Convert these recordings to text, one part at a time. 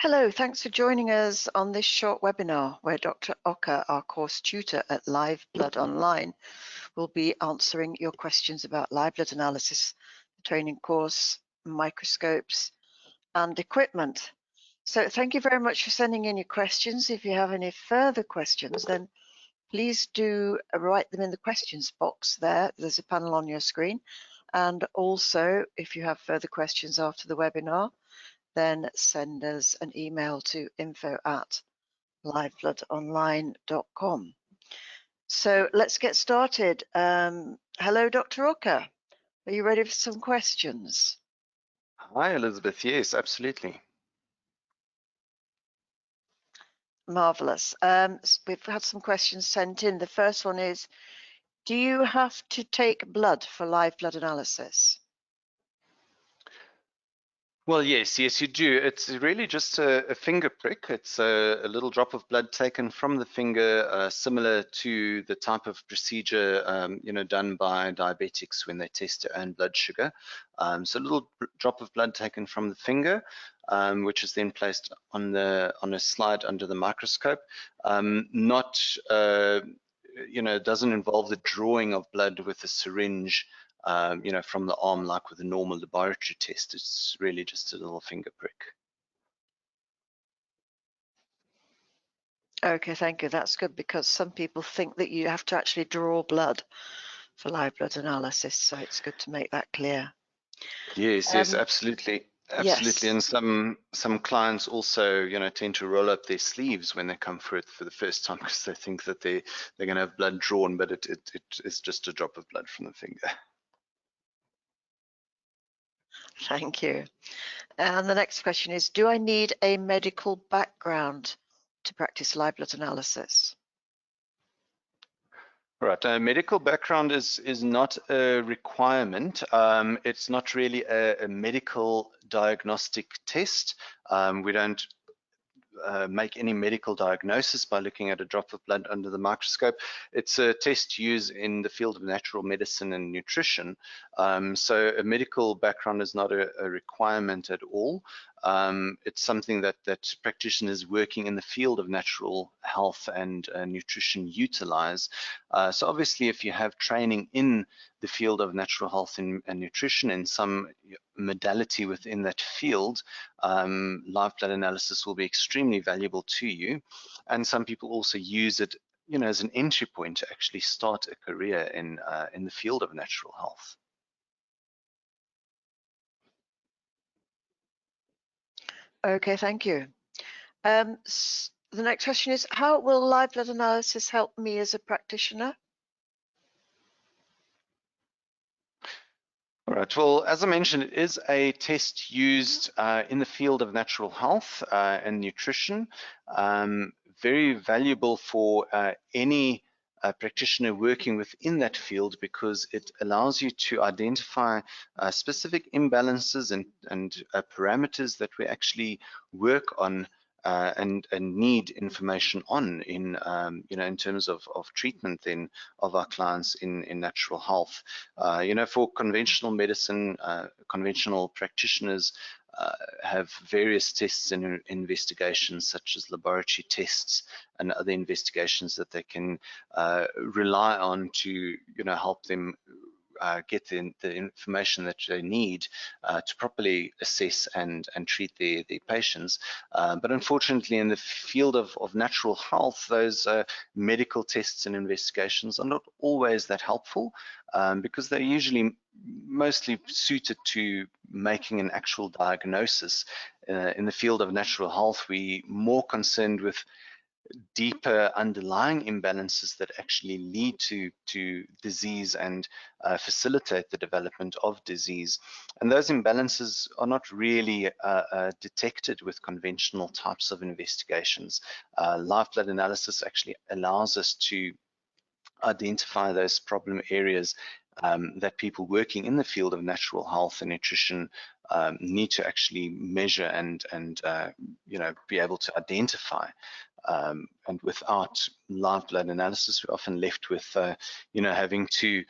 Hello, thanks for joining us on this short webinar where Dr. Okker, our course tutor at Live Blood Online, will be answering your questions about live blood analysis, the training course, microscopes, and equipment. So thank you very much for sending in your questions. If you have any further questions, then please do write them in the questions box there. There's a panel on your screen. And also, if you have further questions after the webinar, then send us an email to info@livebloodonline.com. So let's get started. Hello, Dr. Okker. Are you ready for some questions? Hi, Elizabeth. Yes, absolutely. Marvelous. We've had some questions sent in. The first one is, do you have to take blood for live blood analysis? Well, yes, you do. It's really just a finger prick. It's a little drop of blood taken from the finger, similar to the type of procedure, done by diabetics when they test their own blood sugar. So a little drop of blood taken from the finger, which is then placed on a slide under the microscope. Doesn't involve the drawing of blood with a syringe. From the arm, like with a normal laboratory test. It's really just a little finger prick. Okay, thank you. That's good, because some people think that you have to actually draw blood for live blood analysis, so it's good to make that clear. Yes, absolutely. Absolutely. Yes. And some clients also, tend to roll up their sleeves when they come for it for the first time, because they think that they're going to have blood drawn, but it is just a drop of blood from the finger. Thank you. And the next question is, do I need a medical background to practice live blood analysis? Right, a medical background is not a requirement. It's not really a medical diagnostic test. We don't make any medical diagnosis by looking at a drop of blood under the microscope. It's a test used in the field of natural medicine and nutrition. So a medical background is not a requirement at all. It's something that practitioners working in the field of natural health and nutrition utilize. So obviously, if you have training in the field of natural health and nutrition in some modality within that field, live blood analysis will be extremely valuable to you. And some people also use it, as an entry point to actually start a career in the field of natural health. Okay, thank you. The next question is, how will live blood analysis help me as a practitioner? All right, well, as I mentioned, it is a test used in the field of natural health and nutrition. Very valuable for any practitioner working within that field, because it allows you to identify specific imbalances and parameters that we actually work on and need information on in terms of treatment then of our clients in natural health. For conventional medicine, conventional practitioners have various tests and investigations, such as laboratory tests and other investigations that they can rely on to help them get the information that they need to properly assess and treat their patients. But unfortunately, in the field of natural health, those medical tests and investigations are not always that helpful, because they're usually mostly suited to making an actual diagnosis. In the field of natural health, we're more concerned with deeper underlying imbalances that actually lead to disease and facilitate the development of disease. And those imbalances are not really detected with conventional types of investigations. Live blood analysis actually allows us to identify those problem areas that people working in the field of natural health and nutrition need to actually measure and be able to identify. And without live blood analysis, we're often left with having to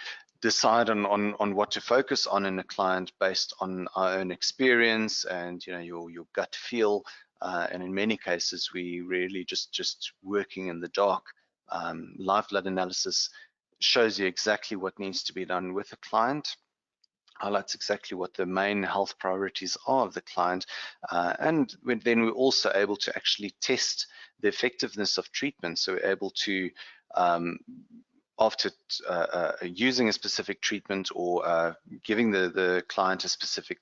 decide on what to focus on in a client based on our own experience and your gut feel, and in many cases, we really just working in the dark. Live blood analysis shows you exactly what needs to be done with the client, highlights exactly what the main health priorities are of the client, and then we're also able to actually test the effectiveness of treatment. So we're able to, after using a specific treatment or giving the client a specific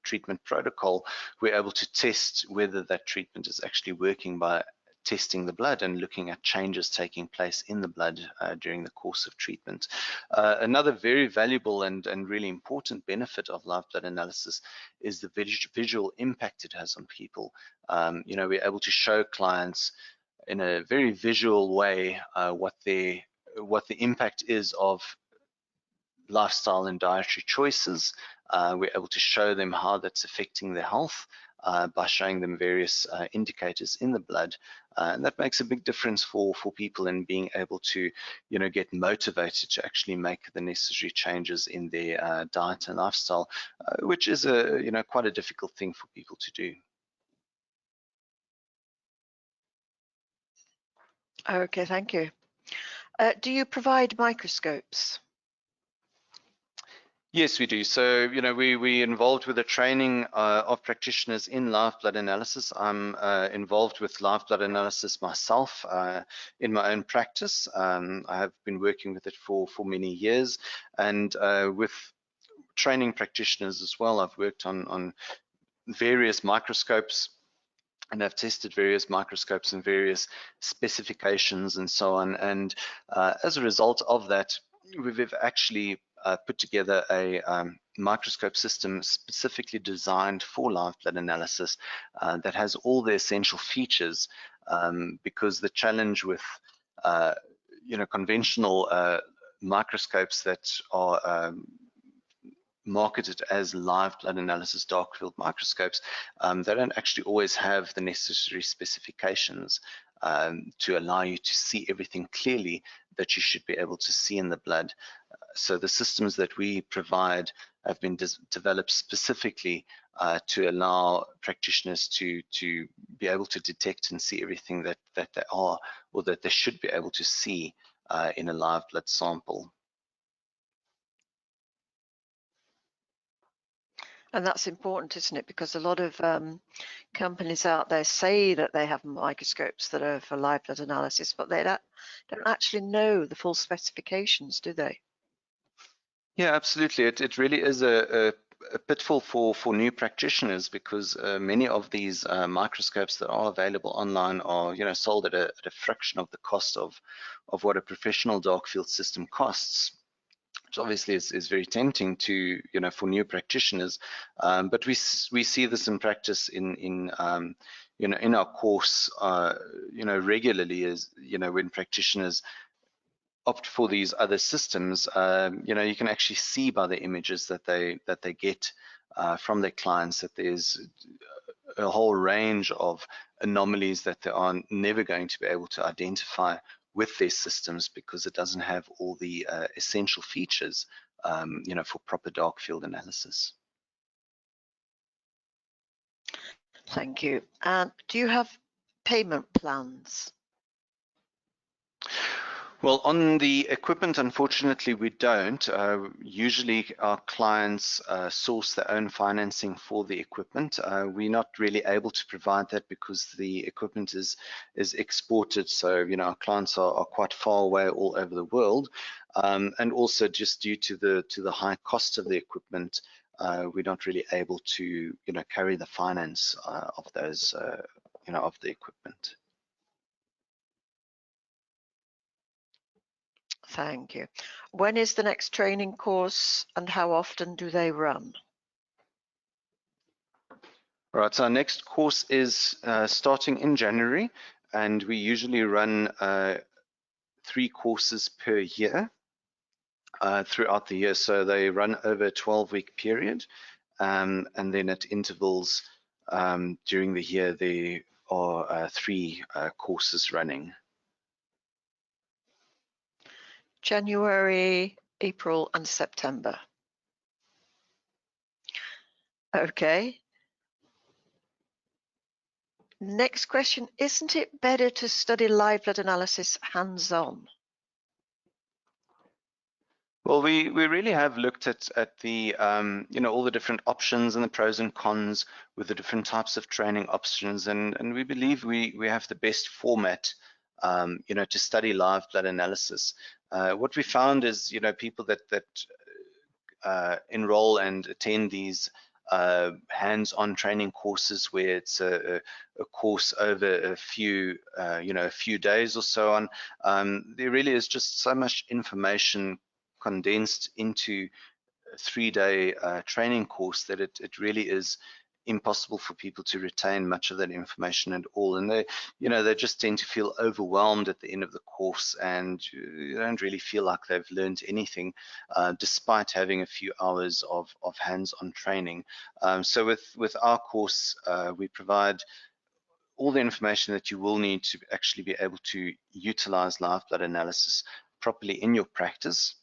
treatment protocol, we're able to test whether that treatment is actually working by testing the blood and looking at changes taking place in the blood during the course of treatment. Another very valuable and really important benefit of live blood analysis is the visual impact it has on people. We're able to show clients in a very visual way what the impact is of lifestyle and dietary choices. We're able to show them how that's affecting their health by showing them various indicators in the blood. And that makes a big difference for people in being able to, get motivated to actually make the necessary changes in their diet and lifestyle, which is quite a difficult thing for people to do. Okay, thank you. Do you provide microscopes? Yes, we do. So, we're involved with the training of practitioners in live blood analysis. I'm involved with live blood analysis myself in my own practice. I have been working with it for many years, and with training practitioners as well. I've worked on various microscopes, and I've tested various microscopes and various specifications and so on. And as a result of that, we've actually put together a microscope system specifically designed for live blood analysis that has all the essential features, because the challenge with conventional microscopes that are marketed as live blood analysis dark field microscopes, they don't actually always have the necessary specifications to allow you to see everything clearly that you should be able to see in the blood. So the systems that we provide have been developed specifically to allow practitioners to be able to detect and see everything that they are, or that they should be able to see in a live blood sample. And that's important, isn't it? Because a lot of companies out there say that they have microscopes that are for live blood analysis, but they don't actually know the full specifications, do they? Yeah, absolutely. It really is a pitfall for new practitioners, because many of these microscopes that are available online are sold at a fraction of the cost of what a professional dark field system costs, which obviously is very tempting to for new practitioners. But we see this in practice in our course regularly, is when practitioners opt for these other systems, you can actually see by the images that they get from their clients that there's a whole range of anomalies that they are never going to be able to identify with their systems, because it doesn't have all the essential features, for proper dark field analysis. Thank you. And do you have payment plans? Well, on the equipment, unfortunately, we don't. Usually our clients source their own financing for the equipment. We're not really able to provide that because the equipment is exported. So, our clients are quite far away all over the world. And also just due to the high cost of the equipment, we're not really able to, carry the finance of those, of the equipment. Thank you. When is the next training course and how often do they run? Right, so our next course is starting in January, and we usually run 3 courses per year throughout the year. So they run over a 12-week period, and then at intervals during the year, there are 3 courses running. January, April, and September. Okay. Next question, isn't it better to study live blood analysis hands-on? Well, we really have looked at the all the different options and the pros and cons with the different types of training options, and we believe we have the best format to study live blood analysis. What we found is people that enroll and attend these hands-on training courses where it's a course over a few days or so on. There really is just so much information condensed into a 3-day training course that it really is impossible for people to retain much of that information at all, and they just tend to feel overwhelmed at the end of the course, and you don't really feel like they've learned anything despite having a few hours of hands-on training. So with our course, we provide all the information that you will need to actually be able to utilize live blood analysis properly in your practice.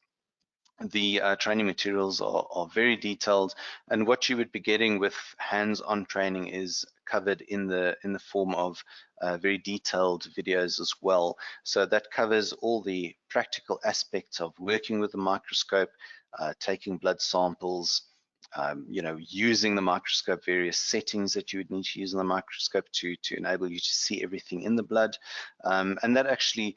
The training materials are very detailed, and what you would be getting with hands-on training is covered in the form of very detailed videos as well. So that covers all the practical aspects of working with the microscope, taking blood samples, using the microscope, various settings that you would need to use in the microscope to enable you to see everything in the blood, and that actually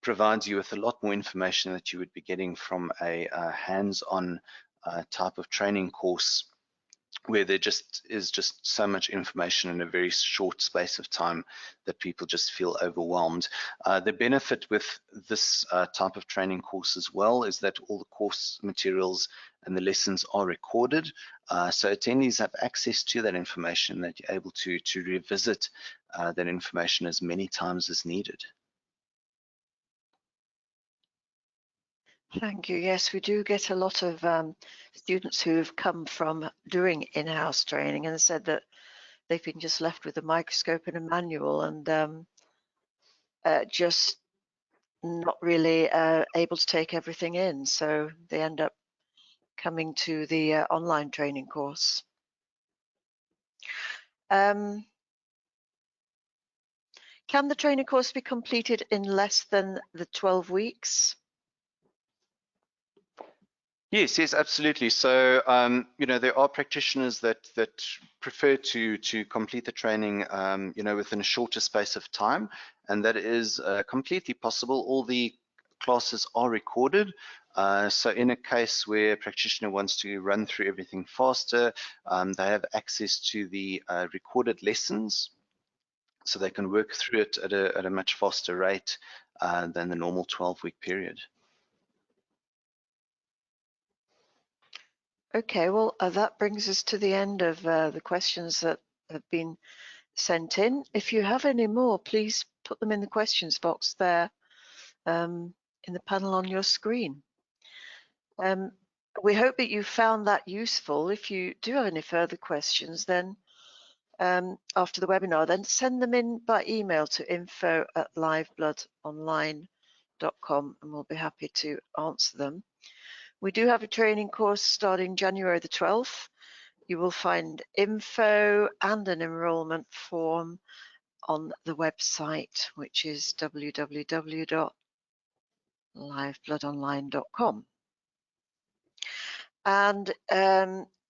provides you with a lot more information that you would be getting from a hands-on type of training course, where there is just so much information in a very short space of time that people just feel overwhelmed. The benefit with this type of training course as well is that all the course materials and the lessons are recorded, so attendees have access to that information, that you're able to revisit that information as many times as needed. Thank you. Yes, we do get a lot of students who have come from doing in-house training and said that they've been just left with a microscope and a manual, and just not really able to take everything in. So they end up coming to the online training course. Can the training course be completed in less than the 12 weeks? Yes, absolutely. So, there are practitioners that prefer to complete the training, within a shorter space of time, and that is completely possible. All the classes are recorded. So in a case where a practitioner wants to run through everything faster, they have access to the recorded lessons, so they can work through it at a much faster rate than the normal 12-week period. Okay, well, that brings us to the end of the questions that have been sent in. If you have any more, please put them in the questions box there in the panel on your screen. We hope that you found that useful. If you do have any further questions, then after the webinar, then send them in by email to info@livebloodonline.com, and we'll be happy to answer them. We do have a training course starting January the 12th. You will find info and an enrollment form on the website, which is www.livebloodonline.com. And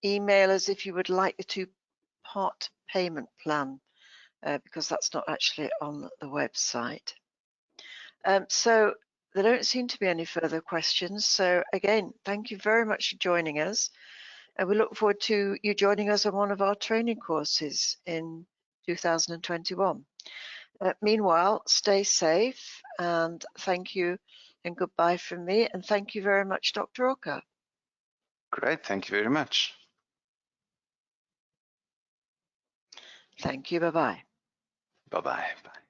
email us if you would like the 2-part payment plan, because that's not actually on the website. So there don't seem to be any further questions. So again, thank you very much for joining us. And we look forward to you joining us on one of our training courses in 2021. Meanwhile, stay safe, and thank you and goodbye from me. And thank you very much, Dr. Okker. Great, thank you very much. Thank you. Bye-bye. Bye-bye. Bye.